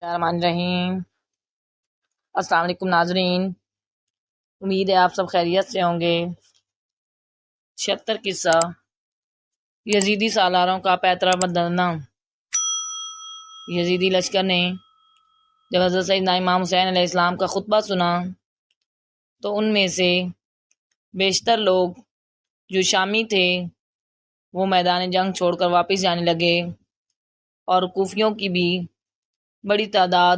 الرحمن الرحیم۔ السلام علیکم ناظرین، امید ہے آپ سب خیریت سے ہوں گے۔ 76 قصہ یزیدی سالاروں کا پیترا بدلنا۔ یزیدی لشکر نے جب حضرت سیدنا امام حسین علیہ السلام کا خطبہ سنا تو ان میں سے بیشتر لوگ جو شامی تھے وہ میدان جنگ چھوڑ کر واپس جانے لگے، اور کوفیوں کی بھی بڑی تعداد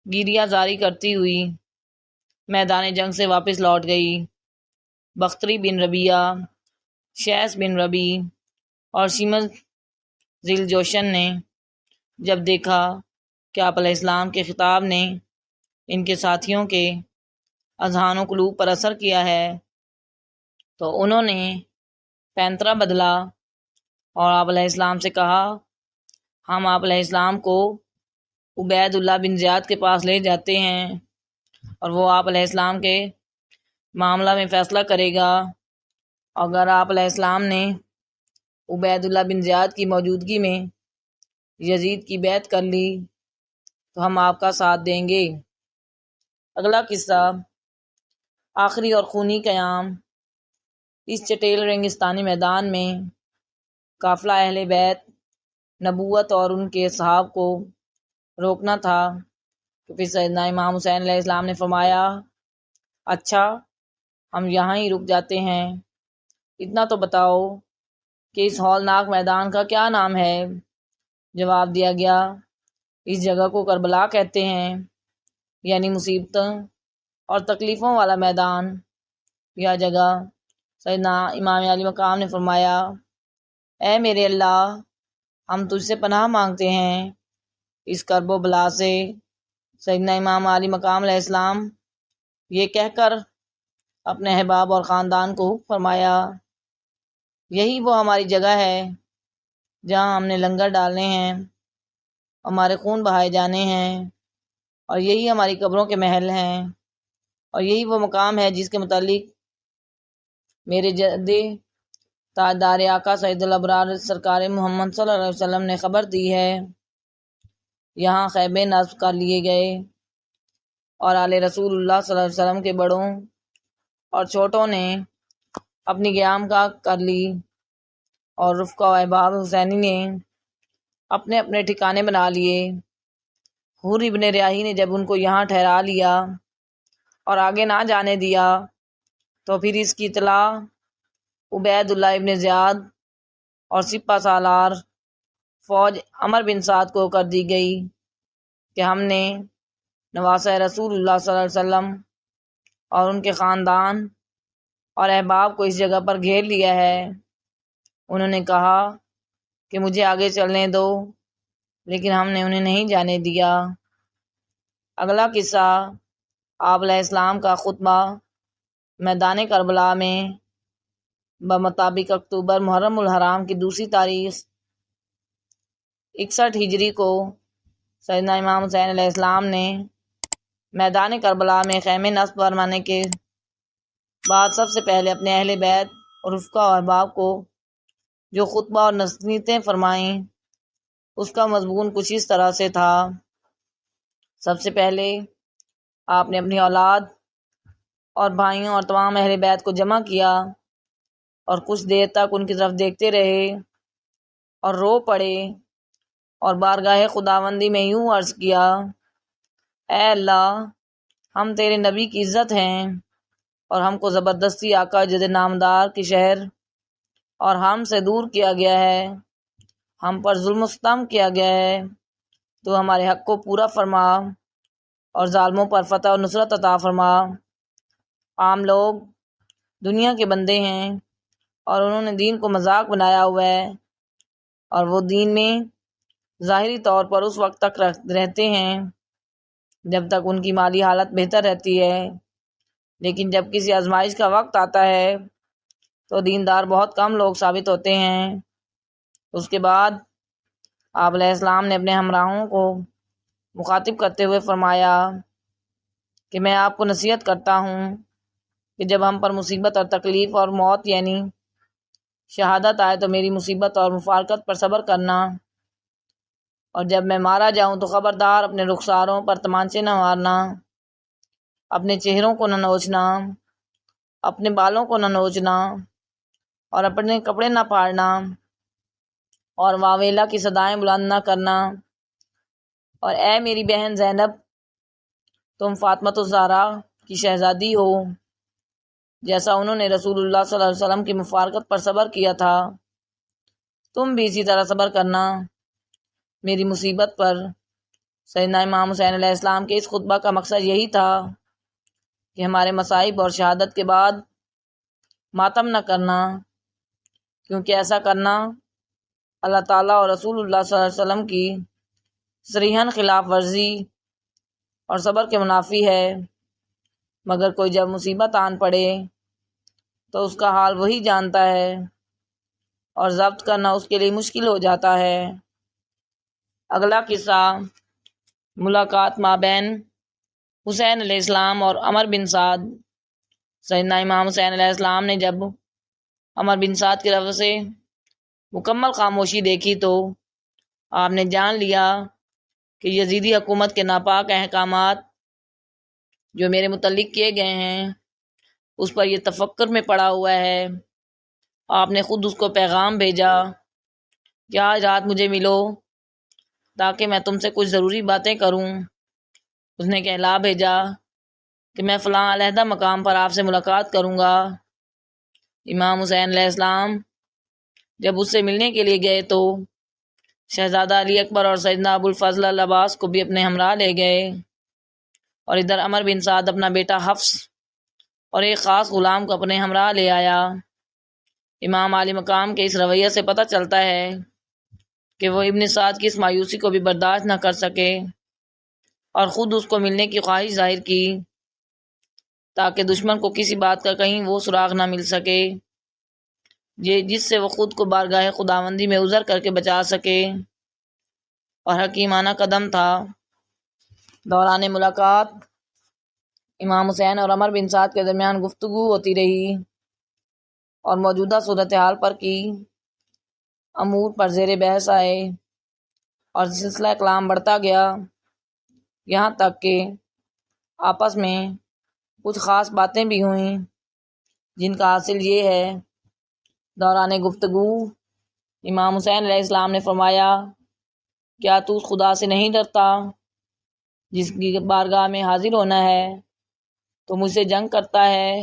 گیریا زاری کرتی ہوئی میدان جنگ سے واپس لوٹ گئی۔ بختری بن ربیعہ، شیس بن ربی اور شیمس ذیل جوشن نے جب دیکھا کہ آپ علیہ السلام کے خطاب نے ان کے ساتھیوں کے اذہان و قلوب پر اثر کیا ہے تو انہوں نے پینترا بدلا اور آپ علیہ السلام سے کہا، ہم آپ علیہ السلام کو عبید اللہ بن زیاد کے پاس لے جاتے ہیں اور وہ آپ علیہ السلام کے معاملہ میں فیصلہ کرے گا۔ اگر آپ علیہ السلام نے عبید اللہ بن زیاد کی موجودگی میں یزید کی بیعت کر لی تو ہم آپ کا ساتھ دیں گے۔ اگلا قصہ آخری اور خونی قیام۔ اس چٹیل ریگستانی میدان میں قافلہ اہل بیت نبوت اور ان کے اصحاب کو روکنا تھا تو پھر سیدنا امام حسین علیہ السلام نے فرمایا، اچھا ہم یہاں ہی رک جاتے ہیں، اتنا تو بتاؤ کہ اس ہولناک میدان کا کیا نام ہے؟ جواب دیا گیا، اس جگہ کو کربلا کہتے ہیں، یعنی مصیبتوں اور تکلیفوں والا میدان۔ یہ جگہ سیدنا امام علی مقام نے فرمایا، اے میرے اللہ، ہم تجھ سے پناہ مانگتے ہیں اس کرب و بلا سے۔ سیدنا امام علی مقام علیہ السلام یہ کہہ کر اپنے احباب اور خاندان کو حکم فرمایا، یہی وہ ہماری جگہ ہے جہاں ہم نے لنگر ڈالنے ہیں، ہمارے خون بہائے جانے ہیں، اور یہی ہماری قبروں کے محل ہیں، اور یہی وہ مقام ہے جس کے متعلق میرے جدِ تاجدار آقا سید الابرار سرکار محمد صلی اللہ علیہ وسلم نے خبر دی ہے۔ یہاں خیمے نصب کر لیے گئے اور آل رسول اللہ صلی اللہ علیہ وسلم کے بڑوں اور چھوٹوں نے اپنی قیام گاہ کر لی، اور رفقا و احباب حسینی نے اپنے اپنے ٹھکانے بنا لیے۔ حور ابن ریاحی نے جب ان کو یہاں ٹھہرا لیا اور آگے نہ جانے دیا تو پھر اس کی اطلاع عبید اللہ ابن زیاد اور سپہ سالار فوج عمر بن سعد کو کر دی گئی کہ ہم نے نواسہ رسول اللہ صلی اللہ علیہ وسلم اور ان کے خاندان اور احباب کو اس جگہ پر گھیر لیا ہے۔ انہوں نے کہا کہ مجھے آگے چلنے دو، لیکن ہم نے انہیں نہیں جانے دیا۔ اگلا قصہ آپ علیہ السلام کا خطبہ میدان کربلا میں بمطابق اکتوبر محرم الحرام کی دوسری تاریخ 61 ہجری کو سیدنا امام حسین علیہ السلام نے میدان کربلا میں خیمے نصب فرمانے کے بعد سب سے پہلے اپنے اہل بیت اور رفقا و احباب کو جو خطبہ اور نصیحتیں فرمائیں اس کا مضمون کچھ اس طرح سے تھا۔ سب سے پہلے آپ نے اپنی اولاد اور بھائیوں اور تمام اہل بیت کو جمع کیا اور کچھ دیر تک ان کی طرف دیکھتے رہے اور رو پڑے اور بارگاہ خداوندی میں یوں عرض کیا، اے اللہ، ہم تیرے نبی کی عزت ہیں اور ہم کو زبردستی آقا جد نامدار کے شہر اور ہم سے دور کیا گیا ہے، ہم پر ظلم و ستم کیا گیا ہے، تو ہمارے حق کو پورا فرما اور ظالموں پر فتح و نصرت عطا فرما۔ عام لوگ دنیا کے بندے ہیں اور انہوں نے دین کو مذاق بنایا ہوا ہے، اور وہ دین میں ظاہری طور پر اس وقت تک رہتے ہیں جب تک ان کی مالی حالت بہتر رہتی ہے، لیکن جب کسی آزمائش کا وقت آتا ہے تو دیندار بہت کم لوگ ثابت ہوتے ہیں۔ اس کے بعد آپ علیہ السلام نے اپنے ہمراہوں کو مخاطب کرتے ہوئے فرمایا کہ میں آپ کو نصیحت کرتا ہوں کہ جب ہم پر مصیبت اور تکلیف اور موت یعنی شہادت آئے تو میری مصیبت اور مفارقت پر صبر کرنا، اور جب میں مارا جاؤں تو خبردار اپنے رخساروں پر تمانچے نہ مارنا، اپنے چہروں کو نہ نوچنا، اپنے بالوں کو نہ نوچنا اور اپنے کپڑے نہ پھاڑنا اور واویلا کی صدائیں بلند نہ کرنا۔ اور اے میری بہن زینب، تم فاطمۃ الزہرا کی شہزادی ہو، جیسا انہوں نے رسول اللہ صلی اللہ علیہ وسلم کی مفارقت پر صبر کیا تھا، تم بھی اسی طرح صبر کرنا۔ میری مصیبت پر سیدنا امام حسین علیہ السلام کے اس خطبہ کا مقصد یہی تھا کہ ہمارے مصائب اور شہادت کے بعد ماتم نہ کرنا، کیونکہ ایسا کرنا اللہ تعالیٰ اور رسول اللہ صلی اللہ علیہ وسلم کی صریحاً خلاف ورزی اور صبر کے منافی ہے۔ مگر کوئی جب مصیبت آن پڑے تو اس کا حال وہی جانتا ہے اور ضبط کرنا اس کے لیے مشکل ہو جاتا ہے۔ اگلا قصہ ملاقات مابین حسین علیہ السلام اور عمر بن سعد۔ سیدنا امام حسین علیہ السلام نے جب عمر بن سعد کی طرف سے مکمل خاموشی دیکھی تو آپ نے جان لیا کہ یزیدی حکومت کے ناپاک احکامات جو میرے متعلق کیے گئے ہیں اس پر یہ تفکر میں پڑا ہوا ہے۔ آپ نے خود اس کو پیغام بھیجا کہ آج رات مجھے ملو تاکہ میں تم سے کچھ ضروری باتیں کروں۔ اس نے کہلا بھیجا کہ میں فلاں علیحدہ مقام پر آپ سے ملاقات کروں گا۔ امام حسین علیہ السلام جب اس سے ملنے کے لیے گئے تو شہزادہ علی اکبر اور سیدنا ابو الفضل العباس کو بھی اپنے ہمراہ لے گئے، اور ادھر عمر بن سعد اپنا بیٹا حفص اور ایک خاص غلام کو اپنے ہمراہ لے آیا۔ امام عالی مقام کے اس رویے سے پتہ چلتا ہے کہ وہ ابن سعد کی اس مایوسی کو بھی برداشت نہ کر سکے اور خود اس کو ملنے کی خواہش ظاہر کی تاکہ دشمن کو کسی بات کا کہیں وہ سراغ نہ مل سکے جس سے وہ خود کو بارگاہ خداوندی میں عذر کر کے بچا سکے، اور حکیمانہ قدم تھا۔ دوران ملاقات امام حسین اور عمر بن سعد کے درمیان گفتگو ہوتی رہی اور موجودہ صورتحال پر کی امور پر زیر بحث آئے اور سلسلہ کلام بڑھتا گیا، یہاں تک کہ آپس میں کچھ خاص باتیں بھی ہوئیں جن کا حاصل یہ ہے۔ دوران گفتگو امام حسین علیہ السلام نے فرمایا، کیا تو اس خدا سے نہیں ڈرتا جس کی بارگاہ میں حاضر ہونا ہے تو مجھ سے جنگ کرتا ہے،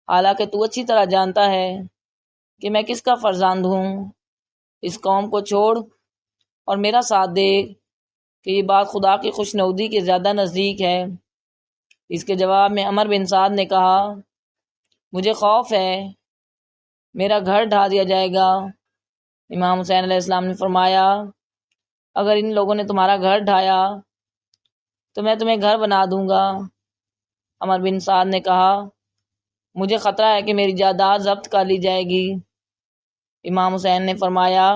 حالانکہ تو اچھی طرح جانتا ہے کہ میں کس کا فرزند ہوں۔ اس قوم کو چھوڑ اور میرا ساتھ دے کہ یہ بات خدا کی خوشنودی کے زیادہ نزدیک ہے۔ اس کے جواب میں عمر بن سعد نے کہا، مجھے خوف ہے میرا گھر ڈھا دیا جائے گا۔ امام حسین علیہ السلام نے فرمایا، اگر ان لوگوں نے تمہارا گھر ڈھایا تو میں تمہیں گھر بنا دوں گا۔ عمر بن سعد نے کہا، مجھے خطرہ ہے کہ میری جائیداد ضبط کر لی جائے گی۔ امام حسین نے فرمایا،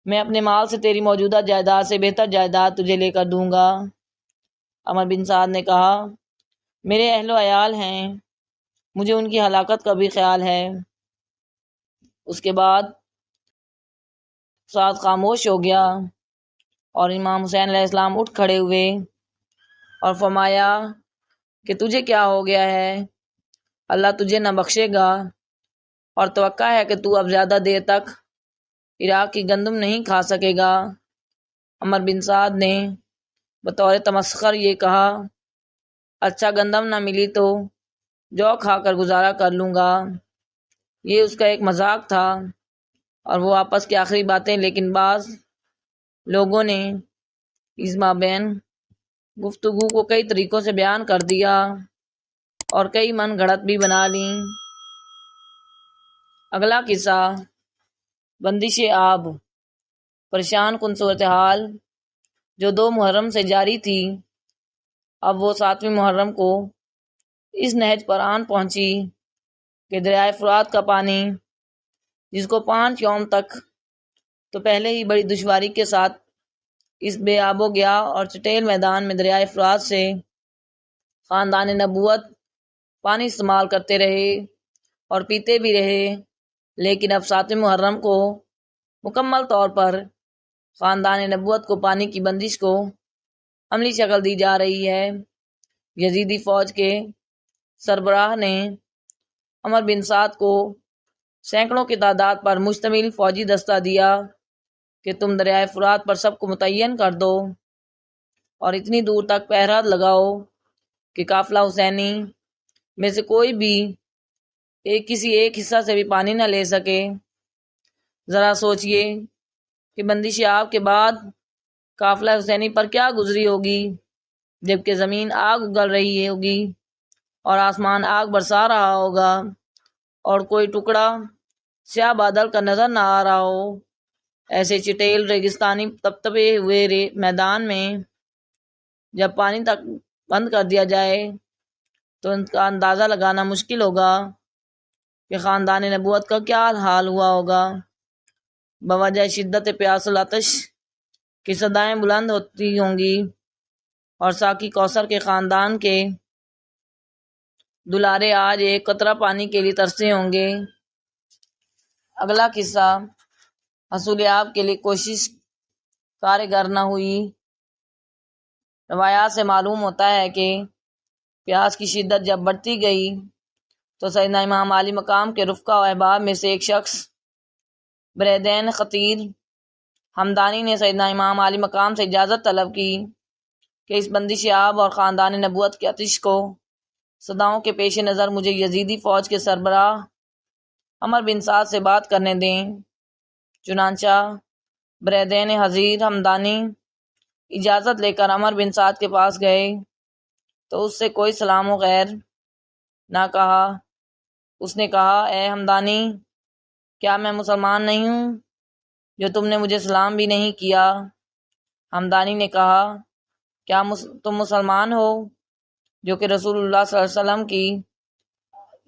میں اپنے مال سے تیری موجودہ جائیداد سے بہتر جائیداد تجھے لے کر دوں گا۔ عمر بن سعد نے کہا، میرے اہل و عیال ہیں، مجھے ان کی ہلاکت کا بھی خیال ہے۔ اس کے بعد سعد خاموش ہو گیا اور امام حسین علیہ السلام اٹھ کھڑے ہوئے اور فرمایا کہ تجھے کیا ہو گیا ہے؟ اللہ تجھے نہ بخشے گا، اور توقع ہے کہ تو اب زیادہ دیر تک عراق کی گندم نہیں کھا سکے گا۔ عمر بن سعد نے بطور تمسخر یہ کہا، اچھا گندم نہ ملی تو جو کھا کر گزارا کر لوں گا۔ یہ اس کا ایک مذاق تھا اور وہ آپس کی آخری باتیں، لیکن بعض لوگوں نے اس مابین گفتگو کو کئی طریقوں سے بیان کر دیا اور کئی من گھڑت بھی بنا لیں۔ اگلا قصہ بندش آب۔ پریشان کن صورتحال جو 2 محرم سے جاری تھی، اب وہ 7ویں محرم کو اس نہج پر آن پہنچی کہ دریائے فرات کا پانی، جس کو 5 یوم تک تو پہلے ہی بڑی دشواری کے ساتھ اس بے آب و گیا اور چٹیل میدان میں دریائے فرات سے خاندان نبوت پانی استعمال کرتے رہے اور پیتے بھی رہے، لیکن اب 7ویں محرم کو مکمل طور پر خاندان نبوت کو پانی کی بندش کو عملی شکل دی جا رہی ہے۔ یزیدی فوج کے سربراہ نے عمر بن سعد کو سینکڑوں کی تعداد پر مشتمل فوجی دستہ دیا کہ تم دریائے فرات پر سب کو متعین کر دو اور اتنی دور تک پہرا لگاؤ کہ قافلہ حسینی میں سے کوئی بھی کسی ایک حصہ سے بھی پانی نہ لے سکے۔ ذرا سوچئے کہ بندش آب کے بعد قافلہ حسینی پر کیا گزری ہوگی، جبکہ زمین آگ اگل رہی ہوگی اور آسمان آگ برسا رہا ہوگا اور کوئی ٹکڑا سیاہ بادل کا نظر نہ آ رہا ہو۔ ایسے چٹیل ریگستانی تپتپے ہوئے میدان میں جب پانی تک بند کر دیا جائے تو ان کا اندازہ لگانا مشکل ہوگا کہ خاندان نبوت کا کیا حال ہوا ہوگا۔ بوجہ شدت پیاس العطش کی صدائیں بلند ہوتی ہوں گی اور ساقی کوثر کے خاندان کے دلارے آج ایک قطرہ پانی کے لیے ترسے ہوں گے۔ اگلا قصہ حصول آب کے لیے کوشش کارگر نہ ہوئی۔ روایات سے معلوم ہوتا ہے کہ پیاس کی شدت جب بڑھتی گئی تو سیدنا امام عالی مقام کے رفقا و احباب میں سے ایک شخص بریدین خطیر ہمدانی نے سیدنا امام عالی مقام سے اجازت طلب کی کہ اس بندش آب اور خاندان نبوت کے آتش کو صداؤں کے پیش نظر مجھے یزیدی فوج کے سربراہ عمر بن سعد سے بات کرنے دیں۔ چنانچہ بریدین حضیر ہمدانی اجازت لے کر عمر بن سعد کے پاس گئے تو اس سے کوئی سلام و خیر نہ کہا۔ اس نے کہا، اے ہمدانی، کیا میں مسلمان نہیں ہوں جو تم نے مجھے سلام بھی نہیں کیا؟ ہمدانی نے کہا، کیا تم مسلمان ہو جو کہ رسول اللہ صلی اللہ علیہ وسلم کی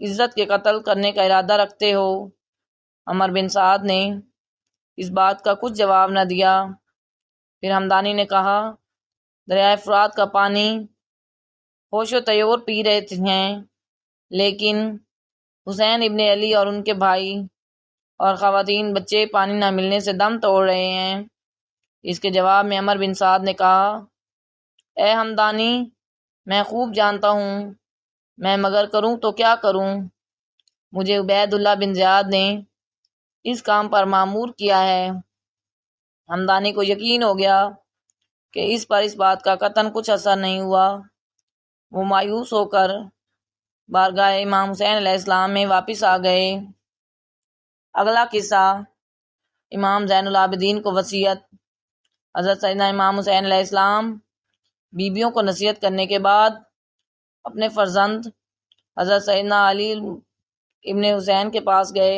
عزت کے قتل کرنے کا ارادہ رکھتے ہو؟ عمر بن سعد نے اس بات کا کچھ جواب نہ دیا۔ پھر ہمدانی نے کہا، دریائے فرات کا پانی ہوش و طیور پی رہے ہیں، لیکن حسین ابن علی اور ان کے بھائی اور خواتین بچے پانی نہ ملنے سے دم توڑ رہے ہیں۔ اس کے جواب میں عمر بن سعد نے کہا، اے ہمدانی، میں خوب جانتا ہوں میں مگر کروں تو کیا کروں؟ مجھے عبید اللہ بن زیاد نے اس کام پر مامور کیا ہے۔ ہمدانی کو یقین ہو گیا کہ اس پر اس بات کا قطعاً کچھ اثر نہیں ہوا۔ وہ مایوس ہو کر بارگاہ امام حسین علیہ السلام میں واپس آ گئے۔ اگلا قصہ امام زین العابدین کو وصیت۔ حضرت سیدنا امام حسین علیہ السلام بیویوں کو نصیحت کرنے کے بعد اپنے فرزند حضرت سیدنا علی ابن حسین کے پاس گئے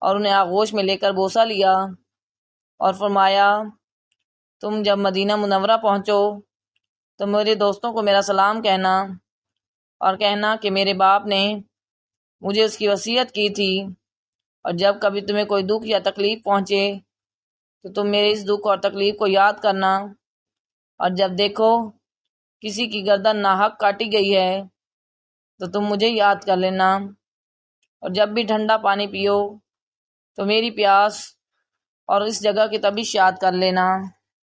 اور انہیں آغوش میں لے کر بوسہ لیا اور فرمایا، تم جب مدینہ منورہ پہنچو تو میرے دوستوں کو میرا سلام کہنا اور کہنا کہ میرے باپ نے مجھے اس کی وصیت کی تھی، اور جب کبھی تمہیں کوئی دکھ یا تکلیف پہنچے تو تم میرے اس دکھ اور تکلیف کو یاد کرنا، اور جب دیکھو کسی کی گردن ناحق کاٹی گئی ہے تو تم مجھے یاد کر لینا، اور جب بھی ٹھنڈا پانی پیو تو میری پیاس اور اس جگہ کی تپش یاد کر لینا۔